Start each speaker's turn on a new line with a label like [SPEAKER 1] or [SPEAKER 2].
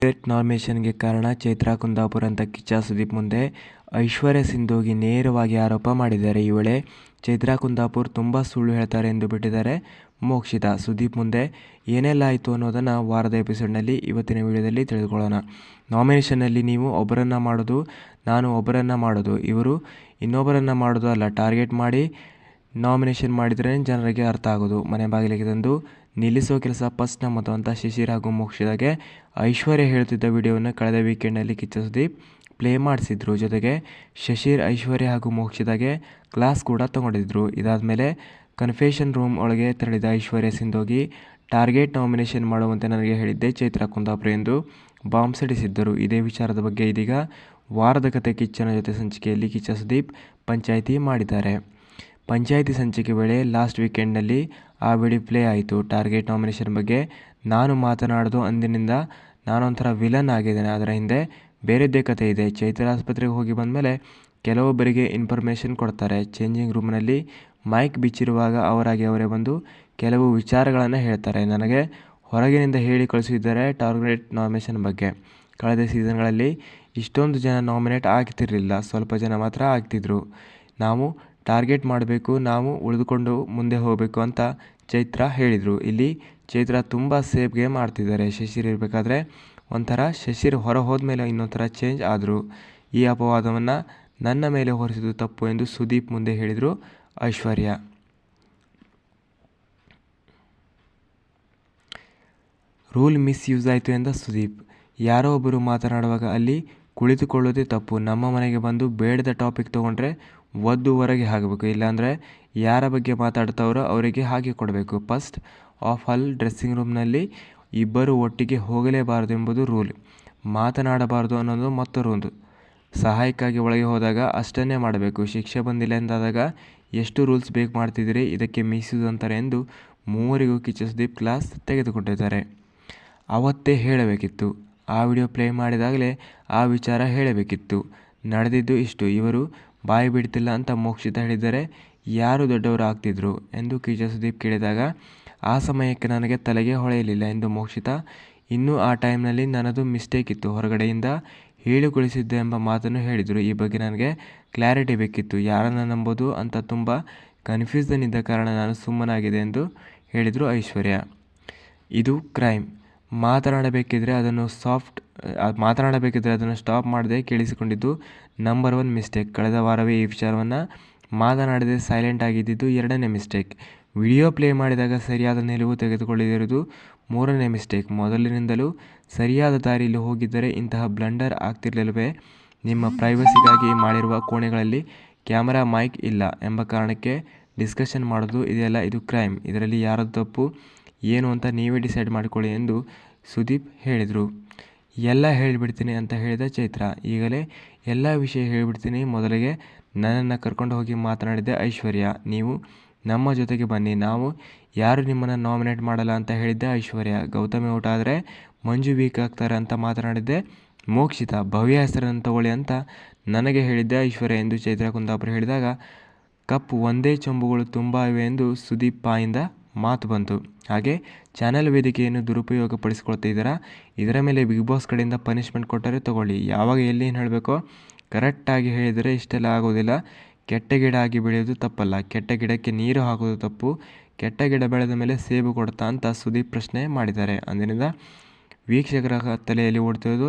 [SPEAKER 1] ನಾಮಿನೇಷನ್ಗೆ ಕಾರಣ ಚೈತ್ರಾ ಕುಂದಾಪುರ್ ಅಂತ ಕಿಚ್ಚ ಸುದೀಪ್ ಮುಂದೆ ಐಶ್ವರ್ಯ ಸಿಂಧುಗೆ ನೇರವಾಗಿ ಆರೋಪ ಮಾಡಿದ್ದಾರೆ. ಈ ವೇಳೆ ಚೈತ್ರಾ ಕುಂದಾಪುರ್ ತುಂಬ ಸುಳ್ಳು ಹೇಳ್ತಾರೆ ಎಂದು ಬಿಟ್ಟಿದ್ದಾರೆ ಮೋಕ್ಷಿತಾ. ಸುದೀಪ್ ಮುಂದೆ ಏನೆಲ್ಲ ಆಯಿತು ಅನ್ನೋದನ್ನು ವಾರದ ಎಪಿಸೋಡ್ನಲ್ಲಿ ಇವತ್ತಿನ ವಿಡಿಯೋದಲ್ಲಿ ತಿಳಿದುಕೊಳ್ಳೋಣ. ನಾಮಿನೇಷನ್ನಲ್ಲಿ ನೀವು ಒಬ್ಬರನ್ನು ಮಾಡೋದು, ನಾನು ಒಬ್ಬರನ್ನು ಮಾಡೋದು, ಇವರು ಇನ್ನೊಬ್ಬರನ್ನು ಮಾಡೋದು ಅಲ್ಲ, ಟಾರ್ಗೆಟ್ ಮಾಡಿ ನಾಮಿನೇಷನ್ ಮಾಡಿದರೆ ಜನರಿಗೆ ಅರ್ಥ ಆಗೋದು. ಮನೆ ಬಾಗಿಲಿಗೆ ತಂದು ನಿಲ್ಲಿಸೋ ಕೆಲಸ ಫಸ್ಟ್ ನಮ್ಮದು ಅಂತ ಶಿಶಿರ್ ಹಾಗೂ ಮೋಕ್ಷಿತಾಗೆ ಐಶ್ವರ್ಯ ಹೇಳ್ತಿದ್ದ ವಿಡಿಯೋವನ್ನು ಕಳೆದ ವೀಕೆಂಡ್ನಲ್ಲಿ ಕಿಚ್ಚ ಸುದೀಪ್ ಪ್ಲೇ ಮಾಡಿಸಿದ್ರು. ಜೊತೆಗೆ ಶಿಶಿರ್, ಐಶ್ವರ್ಯ ಹಾಗೂ ಮೋಕ್ಷಿತಾಗೆ ಕ್ಲಾಸ್ ಕೂಡ ತಗೊಂಡಿದ್ರು. ಇದಾದಮೇಲೆ ಕನ್ಫೆಷನ್ ರೂಮ್ ಒಳಗೆ ತೆರಳಿದ ಐಶ್ವರ್ಯ ಸಿಂಧುಗೆ ಟಾರ್ಗೆಟ್ ನಾಮಿನೇಷನ್ ಮಾಡುವಂತೆ ನನಗೆ ಹೇಳಿದ್ದೆ ಚೈತ್ರಾ ಕುಂದಾಪುರ್ ಎಂದು ಬಾಂಬ್ ಸಿಡಿಸಿದ್ದರು. ಇದೇ ವಿಚಾರದ ಬಗ್ಗೆ ಇದೀಗ ವಾರದ ಕತೆ ಕಿಚ್ಚನ ಜೊತೆ ಸಂಚಿಕೆಯಲ್ಲಿ ಕಿಚ್ಚ ಸುದೀಪ್ ಪಂಚಾಯಿತಿ ಮಾಡಿದ್ದಾರೆ. ಪಂಚಾಯಿತಿ ಸಂಚಿಕೆ ವೇಳೆ ಲಾಸ್ಟ್ ವೀಕೆಂಡ್ನಲ್ಲಿ ಆ ವಿಡಿಯೋ ಪ್ಲೇ ಆಯಿತು. ಟಾರ್ಗೆಟ್ ನಾಮಿನೇಷನ್ ಬಗ್ಗೆ ನಾನು ಮಾತನಾಡೋದು ಅಂದಿನಿಂದ ನಾನೊಂಥರ ವಿಲನ್ ಆಗಿದ್ದೇನೆ, ಅದರ ಹಿಂದೆ ಬೇರೆದ್ದೇ ಕತೆ ಇದೆ. ಚೈತ್ರ ಆಸ್ಪತ್ರೆಗೆ ಹೋಗಿ ಬಂದಮೇಲೆ ಕೆಲವೊಬ್ಬರಿಗೆ ಇನ್ಫಾರ್ಮೇಷನ್ ಕೊಡ್ತಾರೆ. ಚೇಂಜಿಂಗ್ ರೂಮ್ನಲ್ಲಿ ಮೈಕ್ ಬಿಚ್ಚಿರುವಾಗ ಅವರಾಗಿ ಅವರೇ ಬಂದು ಕೆಲವು ವಿಚಾರಗಳನ್ನು ಹೇಳ್ತಾರೆ. ನನಗೆ ಹೊರಗಿನಿಂದ ಹೇಳಿ ಕಳಿಸಿದ್ದಾರೆ ಟಾರ್ಗೆಟ್ ನಾಮಿನೇಷನ್ ಬಗ್ಗೆ. ಕಳೆದ ಸೀಸನ್ಗಳಲ್ಲಿ ಇಷ್ಟೊಂದು ಜನ ನಾಮಿನೇಟ್ ಆಗ್ತಿರಲಿಲ್ಲ, ಸ್ವಲ್ಪ ಜನ ಮಾತ್ರ ಆಗ್ತಿದ್ರು. ನಾವು ಟಾರ್ಗೆಟ್ ಮಾಡಬೇಕು, ನಾವು ಉಳಿದುಕೊಂಡು ಮುಂದೆ ಹೋಗಬೇಕು ಅಂತ ಚೈತ್ರ ಹೇಳಿದರು. ಇಲ್ಲಿ ಚೈತ್ರ ತುಂಬ ಸೇಫ್ ಗೇಮ್ ಆಡ್ತಿದ್ದಾರೆ. ಶಿಶಿರ್ ಇರಬೇಕಾದ್ರೆ ಒಂಥರ, ಶಿಶಿರ್ ಹೊರ ಹೋದ್ಮೇಲೆ ಇನ್ನೊಂಥರ ಚೇಂಜ್ ಆದರು. ಈ ಅಪವಾದವನ್ನು ನನ್ನ ಮೇಲೆ ಹೊರಿಸಿದ್ದು ತಪ್ಪು ಎಂದು ಸುದೀಪ್ ಮುಂದೆ ಹೇಳಿದರು ಐಶ್ವರ್ಯ. ರೂಲ್ ಮಿಸ್ಯೂಸ್ ಆಯಿತು ಎಂದ ಸುದೀಪ್. ಯಾರೋ ಒಬ್ಬರು ಮಾತನಾಡುವಾಗ ಅಲ್ಲಿ ಕುಳಿತುಕೊಳ್ಳೋದೇ ತಪ್ಪು. ನಮ್ಮ ಮನೆಗೆ ಬಂದು ಬೇಡದ ಟಾಪಿಕ್ ತೊಗೊಂಡ್ರೆ ಒದ್ದು ಹೊರಗೆ ಹಾಕಬೇಕು, ಇಲ್ಲಾಂದರೆ ಯಾರ ಬಗ್ಗೆ ಮಾತಾಡ್ತಾವ್ರೋ ಅವರಿಗೆ ಹಾಗೆ ಕೊಡಬೇಕು. ಫಸ್ಟ್ ಆಫ್ ಆಲ್ ಡ್ರೆಸ್ಸಿಂಗ್ ರೂಮ್ನಲ್ಲಿ ಇಬ್ಬರು ಒಟ್ಟಿಗೆ ಹೋಗಲೇಬಾರದು ಎಂಬುದು ರೂಲ್. ಮಾತನಾಡಬಾರದು ಅನ್ನೋದು ಮತ್ತೊಂದು. ಸಹಾಯಕ್ಕಾಗಿ ಒಳಗೆ ಹೋದಾಗ ಅಷ್ಟನ್ನೇ ಮಾಡಬೇಕು. ಶಿಕ್ಷೆ ಬಂದಿಲ್ಲ ಎಂದಾದಾಗ ಎಷ್ಟು ರೂಲ್ಸ್ ಬೇಕು ಮಾಡ್ತಿದ್ದೀರಿ, ಇದಕ್ಕೆ ಮಿಸ್ಯೂಸ್ ಅಂತಾರೆ ಎಂದು ಮೂವರಿಗೂ ಕಿಚ್ಚ ಸುದೀಪ್ ಕ್ಲಾಸ್ ತೆಗೆದುಕೊಂಡಿದ್ದಾರೆ. ಅವತ್ತೇ ಹೇಳಬೇಕಿತ್ತು, ಆ ವಿಡಿಯೋ ಪ್ಲೇ ಮಾಡಿದಾಗಲೇ ಆ ವಿಚಾರ ಹೇಳಬೇಕಿತ್ತು. ನಡೆದಿದ್ದು ಇಷ್ಟು, ಇವರು ಬಾಯಿ ಬಿಡ್ತಿಲ್ಲ ಅಂತ ಮೋಕ್ಷಿತಾ ಹೇಳಿದರೆ ಯಾರು ದೊಡ್ಡವರು ಆಗ್ತಿದ್ರು ಎಂದು ಕಿಚ್ಚ ಸುದೀಪ್ ಕೇಳಿದಾಗ ಆ ಸಮಯಕ್ಕೆ ನನಗೆ ತಲೆಗೆ ಹೊಳೆಯಲಿಲ್ಲ ಎಂದು ಮೋಕ್ಷಿತಾ. ಇನ್ನೂ ಆ ಟೈಮ್ನಲ್ಲಿ ನನ್ನದು ಮಿಸ್ಟೇಕ್ ಇತ್ತು, ಹೊರಗಡೆಯಿಂದ ಹೇಳಿಕೊಳಿಸಿದ್ದೆ ಎಂಬ ಮಾತನ್ನು ಹೇಳಿದರು. ಈ ಬಗ್ಗೆ ನನಗೆ ಕ್ಲಾರಿಟಿ ಬೇಕಿತ್ತು, ಯಾರನ್ನು ನಂಬೋದು ಅಂತ ತುಂಬ ಕನ್ಫ್ಯೂಷನ್ ಇದ್ದ ಕಾರಣ ನಾನು ಸುಮ್ಮನಾಗಿದೆ ಎಂದು ಹೇಳಿದರು ಐಶ್ವರ್ಯ. ಇದು ಕ್ರೈಮ್. ಮಾತನಾಡಬೇಕಿದ್ರೆ ಅದನ್ನು ಸ್ಟಾಪ್ ಮಾಡದೆ ಕೇಳಿಸಿಕೊಂಡಿದ್ದು ನಂಬರ್ 1 ಮಿಸ್ಟೇಕ್. ಕಳೆದ ವಾರವೇ ಈ ವಿಚಾರವನ್ನು ಮಾತನಾಡದೆ ಸೈಲೆಂಟ್ ಆಗಿದ್ದಿದ್ದು 2ನೇ ಮಿಸ್ಟೇಕ್. ವಿಡಿಯೋ ಪ್ಲೇ ಮಾಡಿದಾಗ ಸರಿಯಾದ ನಿಲುವು ತೆಗೆದುಕೊಳ್ಳದಿರುವುದು 3ನೇ ಮಿಸ್ಟೇಕ್. ಮೊದಲಿನಿಂದಲೂ ಸರಿಯಾದ ದಾರಿಯಲ್ಲಿ ಹೋಗಿದ್ದರೆ ಇಂತಹ ಬ್ಲಂಡರ್ ಆಗ್ತಿರಲಿಲ್ಲವೇ? ನಿಮ್ಮ ಪ್ರೈವಸಿಗಾಗಿ ಮಾಡಿರುವ ಕೋಣೆಗಳಲ್ಲಿ ಕ್ಯಾಮರಾ, ಮೈಕ್ ಇಲ್ಲ ಎಂಬ ಕಾರಣಕ್ಕೆ ಡಿಸ್ಕಷನ್ ಮಾಡೋದು ಇದೆಯಲ್ಲ, ಇದು ಕ್ರೈಮ್. ಇದರಲ್ಲಿ ಯಾರದು ತಪ್ಪು ಏನು ಅಂತ ನೀವೇ ಡಿಸೈಡ್ ಮಾಡಿಕೊಳ್ಳಿ ಎಂದು ಸುದೀಪ್ ಹೇಳಿದರು. ಎಲ್ಲ ಹೇಳಿಬಿಡ್ತೀನಿ ಅಂತ ಹೇಳಿದ ಚೈತ್ರ. ಈಗಲೇ ಎಲ್ಲ ವಿಷಯ ಹೇಳಿಬಿಡ್ತೀನಿ. ಮೊದಲಿಗೆ ನನ್ನನ್ನು ಕರ್ಕೊಂಡು ಹೋಗಿ ಮಾತನಾಡಿದ್ದೆ ಐಶ್ವರ್ಯ. ನೀವು ನಮ್ಮ ಜೊತೆಗೆ ಬನ್ನಿ, ನಾವು ಯಾರು ನಿಮ್ಮನ್ನು ನಾಮಿನೇಟ್ ಮಾಡಲ್ಲ ಅಂತ ಹೇಳಿದ್ದೆ ಐಶ್ವರ್ಯ. ಗೌತಮಿ ಔಟ್ ಆದರೆ ಮಂಜು ವೀಕ್ ಆಗ್ತಾರೆ ಅಂತ ಮಾತನಾಡಿದ್ದೆ ಮೋಕ್ಷಿತಾ. ಭವ್ಯ ಹೆಸರನ್ನು ತಗೊಳ್ಳಿ ಅಂತ ನನಗೆ ಹೇಳಿದ್ದೆ ಐಶ್ವರ್ಯ ಎಂದು ಚೈತ್ರಾ ಕುಂದಾಪುರ್ ಹೇಳಿದಾಗ ಕಪ್ ಒಂದೇ ಚೊಂಬುಗಳು ತುಂಬ ಇವೆ ಎಂದು ಸುದೀಪ್ ಬಾಯಿಂದ ಮಾತು ಬಂತು. ಹಾಗೆ ಚಾನೆಲ್ ವೇದಿಕೆಯನ್ನು ದುರುಪಯೋಗ ಪಡಿಸ್ಕೊಳ್ತಿದ್ದೀರಾ, ಇದರ ಮೇಲೆ ಬಿಗ್ ಬಾಸ್ ಕಡೆಯಿಂದ ಪನಿಷ್ಮೆಂಟ್ ಕೊಟ್ಟರೆ ತಗೊಳ್ಳಿ. ಯಾವಾಗ ಎಲ್ಲಿ ಏನು ಹೇಳಬೇಕೋ ಕರೆಕ್ಟಾಗಿ ಹೇಳಿದರೆ ಇಷ್ಟೆಲ್ಲ ಆಗೋದಿಲ್ಲ. ಕೆಟ್ಟ ಗಿಡ ಆಗಿ ಬೆಳೆಯೋದು ತಪ್ಪಲ್ಲ, ಕೆಟ್ಟ ಗಿಡಕ್ಕೆ ನೀರು ಹಾಕೋದು ತಪ್ಪು. ಕೆಟ್ಟ ಗಿಡ ಬೆಳೆದ ಮೇಲೆ ಸೇಬು ಕೊಡ್ತಾ ಅಂತ ಸುದೀಪ್ ಪ್ರಶ್ನೆ ಮಾಡಿದ್ದಾರೆ. ಅಂದಿನಿಂದ ವೀಕ್ಷಕರ ತಲೆಯಲ್ಲಿ ಓಡ್ತಿರೋದು